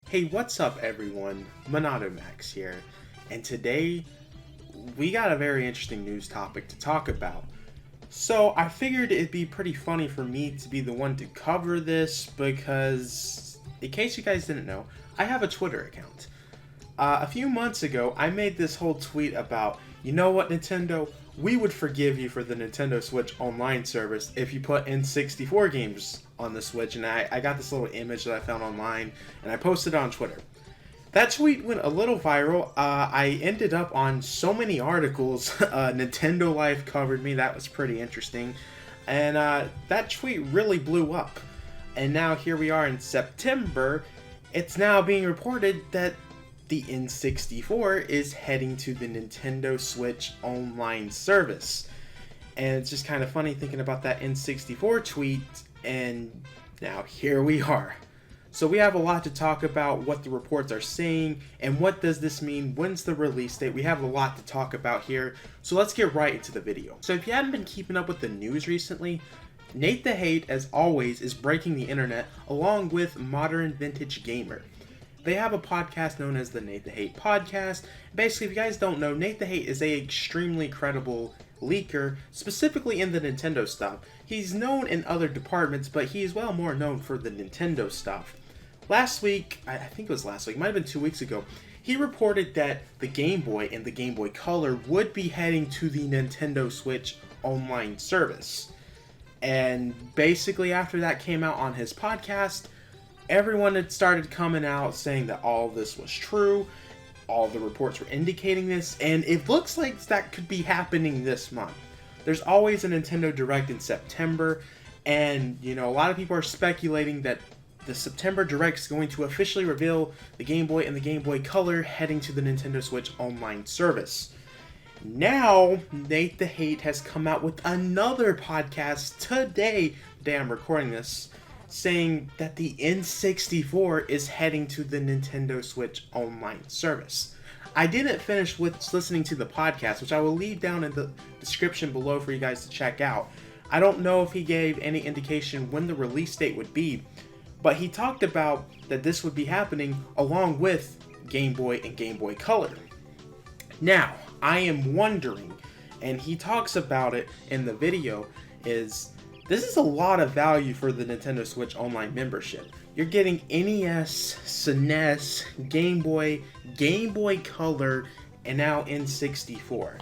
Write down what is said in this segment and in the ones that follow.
Hey, what's up everyone? MonadoMax here, and today we got a very interesting news topic to talk about. So I figured it'd be pretty funny for me to be the one to cover this because, in case you guys didn't know, I have a Twitter account. A few months ago, I made this whole tweet about, you know what, Nintendo? We would forgive you for the Nintendo Switch online service if you put N64 games on the Switch, and I got this little image that I found online, and I posted it on Twitter. That tweet went a little viral. I ended up on so many articles. Nintendo Life covered me. That was pretty interesting. And that tweet really blew up. And now here we are in September. It's now being reported that the N64 is heading to the Nintendo Switch online service. And it's just kind of funny thinking about that N64 tweet, and now here we are. So we have a lot to talk about, what the reports are saying, and what does this mean, when's the release date. We have a lot to talk about here, so let's get right into the video. So if you haven't been keeping up with the news recently, Nate the Hate, as always, is breaking the internet along with Modern Vintage Gamer. They have a podcast known as the Nate the Hate Podcast. Basically, if you guys don't know, Nate the Hate is a extremely credible leaker, specifically in the Nintendo stuff. He's known in other departments, but he is well more known for the Nintendo stuff. Last week, I think it was last week, it might have been 2 weeks ago, he reported that the Game Boy and the Game Boy Color would be heading to the Nintendo Switch online service. And basically after that came out on his podcast, everyone had started coming out saying that all this was true. All the reports were indicating this, and it looks like that could be happening this month. There's always a Nintendo Direct in September, and you know, a lot of people are speculating that the September Direct is going to officially reveal the Game Boy and the Game Boy Color heading to the Nintendo Switch online service. Now, Nate the Hate has come out with another podcast today I'm recording this, saying that the N64 is heading to the Nintendo Switch online service. I didn't finish with listening to the podcast, which I will leave down in the description below for you guys to check out. I don't know if he gave any indication when the release date would be, but he talked about that this would be happening along with Game Boy and Game Boy Color. Now, I am wondering, and he talks about it in the video, this is a lot of value for the Nintendo Switch Online membership. You're getting NES, SNES, Game Boy, Game Boy Color, and now N64.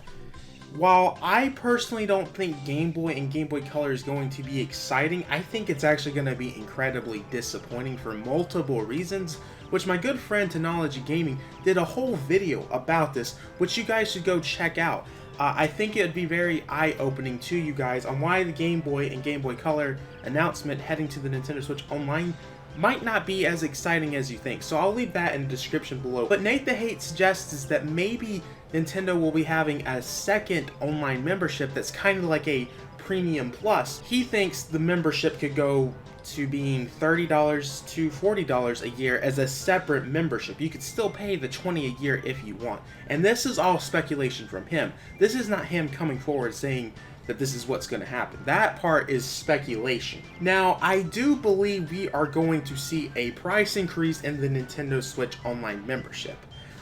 While I personally don't think Game Boy and Game Boy Color is going to be exciting, I think it's actually going to be incredibly disappointing for multiple reasons, which my good friend Technology Gaming did a whole video about this, which you guys should go check out. I think it would be very eye-opening to you guys on why the Game Boy and Game Boy Color announcement heading to the Nintendo Switch Online might not be as exciting as you think. So I'll leave that in the description below. But Nate the Hate suggests is that maybe Nintendo will be having a second online membership that's kind of like a Premium Plus. He thinks the membership could go to being $30 to $40 a year as a separate membership. You could still pay the $20 a year if you want. And this is all speculation from him. This is not him coming forward saying that this is what's going to happen. That part is speculation. Now, I do believe we are going to see a price increase in the Nintendo Switch Online membership.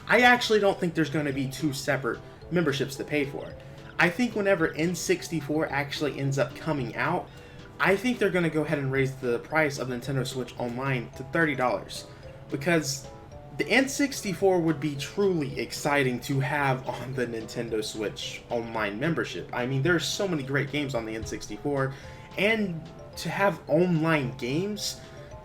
I actually don't think there's going to be two separate memberships to pay for. I think whenever N64 actually ends up coming out, I think they're going to go ahead and raise the price of Nintendo Switch Online to $30, because the N64 would be truly exciting to have on the Nintendo Switch Online membership. I mean, there's so many great games on the N64, and to have online games,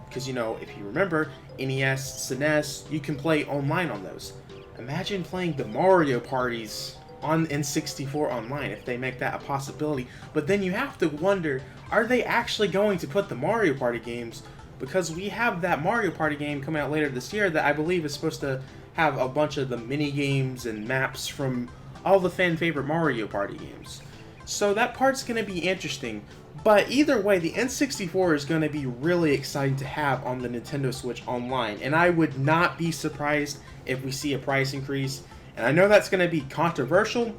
because you know, if you remember, NES, SNES, you can play online on those. Imagine playing the Mario parties on N64 online if they make that a possibility. But then you have to wonder, are they actually going to put the Mario Party games? Because we have that Mario Party game coming out later this year that I believe is supposed to have a bunch of the mini games and maps from all the fan favorite Mario Party games. So that part's going to be interesting. But either way, the N64 is going to be really exciting to have on the Nintendo Switch Online. And I would not be surprised if we see a price increase. And I know that's going to be controversial,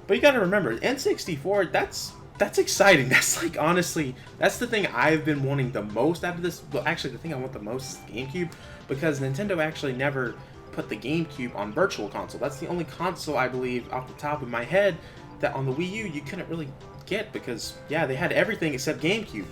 but you got to remember, N64, that's exciting. That's like, honestly, that's the thing I've been wanting the most out of this. Well, actually, the thing I want the most is GameCube. because Nintendo actually never put the GameCube on Virtual Console. That's the only console, I believe, off the top of my head, that on the Wii U you couldn't really get, because, yeah, they had everything except GameCube.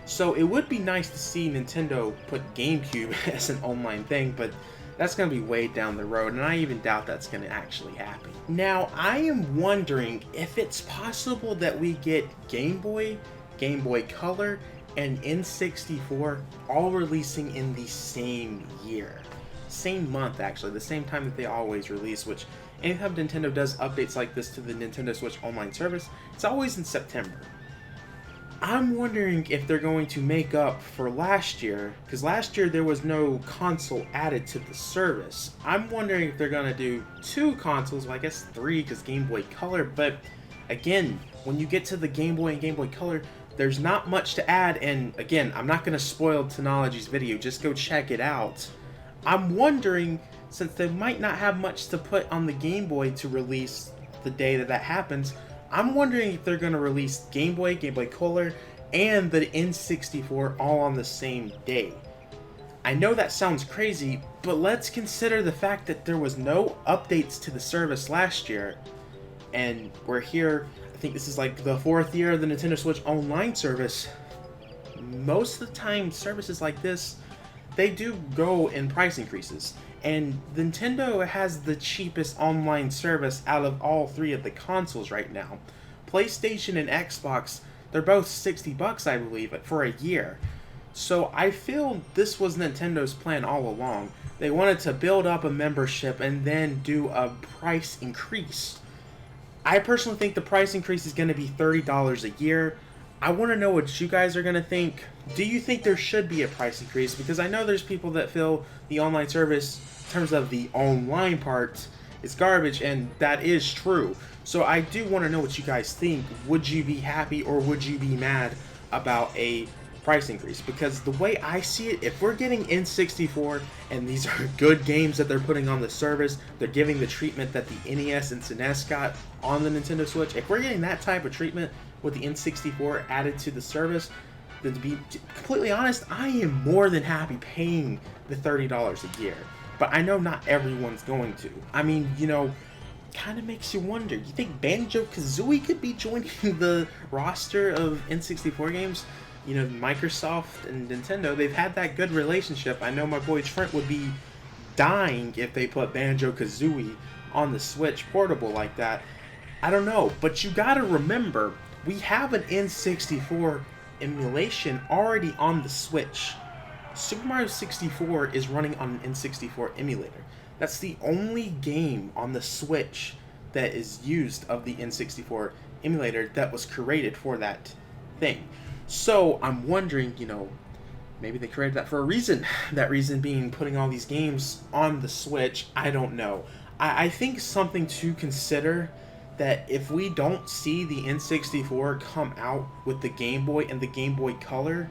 So it would be nice to see Nintendo put GameCube as an online thing, but that's going to be way down the road, and I even doubt that's going to actually happen. Now, I am wondering if it's possible that we get Game Boy, Game Boy Color, and N64 all releasing in the same year. Same month, actually, the same time that they always release, which anytime Nintendo does updates like this to the Nintendo Switch Online service, it's always in September. I'm wondering if they're going to make up for last year, because last year there was no console added to the service. I'm wondering if they're going to do 2 consoles, well, I guess 3 because Game Boy Color, but again, when you get to the Game Boy and Game Boy Color, there's not much to add, and again, I'm not going to spoil Technology's video, just go check it out. I'm wondering, since they might not have much to put on the Game Boy to release the day that happens, I'm wondering if they're going to release Game Boy, Game Boy Color, and the N64 all on the same day. I know that sounds crazy, but let's consider the fact that there was no updates to the service last year, and we're here, I think this is like the 4th year of the Nintendo Switch Online service. Most of the time, services like this, they do go in price increases. And Nintendo has the cheapest online service out of all 3 of the consoles right now. PlayStation and Xbox, they're both $60, I believe, for a year. So I feel this was Nintendo's plan all along. They wanted to build up a membership and then do a price increase. I personally think the price increase is going to be $30 a year. I want to know what you guys are going to think. Do you think there should be a price increase? Because I know there's people that feel the online service, in terms of the online part, is garbage, and that is true. So I do want to know what you guys think. Would you be happy or would you be mad about a price increase? Because the way I see it, if we're getting N64 and these are good games that they're putting on the service, they're giving the treatment that the NES and SNES got on the Nintendo Switch, if we're getting that type of treatment with the N64 added to the service, then to be completely honest, I am more than happy paying the $30 a year. But I know not everyone's going to. I mean, you know, kind of makes you wonder. You think Banjo-Kazooie could be joining the roster of N64 games? You know, Microsoft and Nintendo, they've had that good relationship. I know my boy Trent would be dying if they put Banjo-Kazooie on the Switch portable like that. I don't know, but you gotta remember, we have an N64 emulation already on the Switch. Super Mario 64 is running on an N64 emulator. That's the only game on the Switch that is used of the N64 emulator that was created for that thing. So I'm wondering, you know, maybe they created that for a reason. That reason being putting all these games on the Switch. I don't know. I think something to consider, that if we don't see the N64 come out with the Game Boy and the Game Boy Color,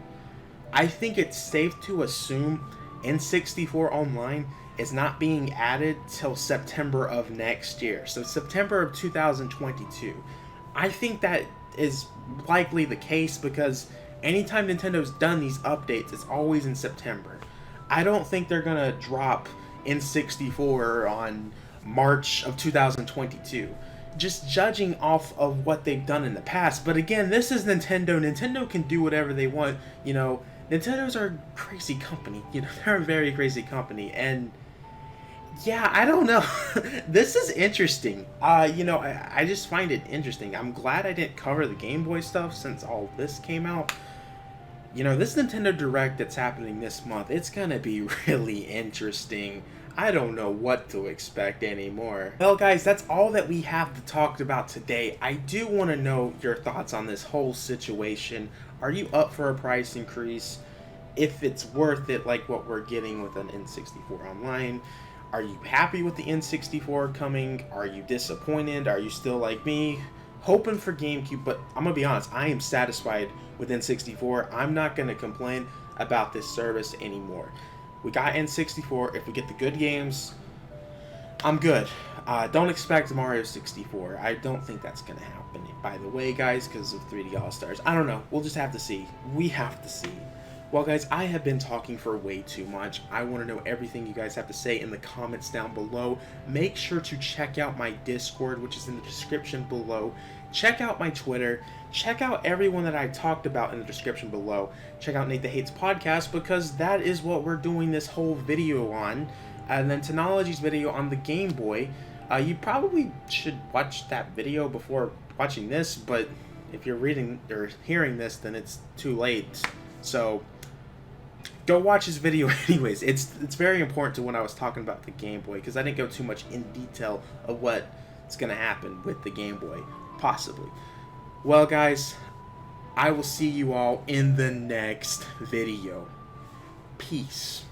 I think it's safe to assume N64 Online is not being added till September of next year. So September of 2022. I think that is likely the case because anytime Nintendo's done these updates, it's always in September. I don't think they're gonna drop N64 on March of 2022. Just judging off of what they've done in the past. But again, this is Nintendo. Nintendo can do whatever they want. You know, Nintendo's are a crazy company. You know, they're a very crazy company. And yeah, I don't know. This is interesting. You know, I just find it interesting. I'm glad I didn't cover the Game Boy stuff since all this came out. You know, this Nintendo Direct that's happening this month, it's gonna be really interesting. I don't know what to expect anymore. Well, guys, that's all that we have to talk about today. I do want to know your thoughts on this whole situation. Are you up for a price increase? If it's worth it, like what we're getting with an N64 Online? Are you happy with the N64 coming? Are you disappointed? Are you still like me, hoping for GameCube? But I'm gonna be honest, I am satisfied with N64. I'm not gonna complain about this service anymore. We got N64. If we get the good games, I'm good. Don't expect Mario 64. I don't think that's going to happen, by the way, guys, because of 3D All-Stars. I don't know. We'll just have to see. We have to see. Well, guys, I have been talking for way too much. I want to know everything you guys have to say in the comments down below. Make sure to check out my Discord, which is in the description below. Check out my Twitter. Check out everyone that I talked about in the description below. Check out Nate the Hates podcast, because that is what we're doing this whole video on. And then Technology's video on the Game Boy. You probably should watch that video before watching this, but if you're reading or hearing this, then it's too late. So go watch his video anyways. It's very important to when I was talking about the Game Boy, because I didn't go too much in detail of what's going to happen with the Game Boy, possibly. Well, guys, I will see you all in the next video. Peace.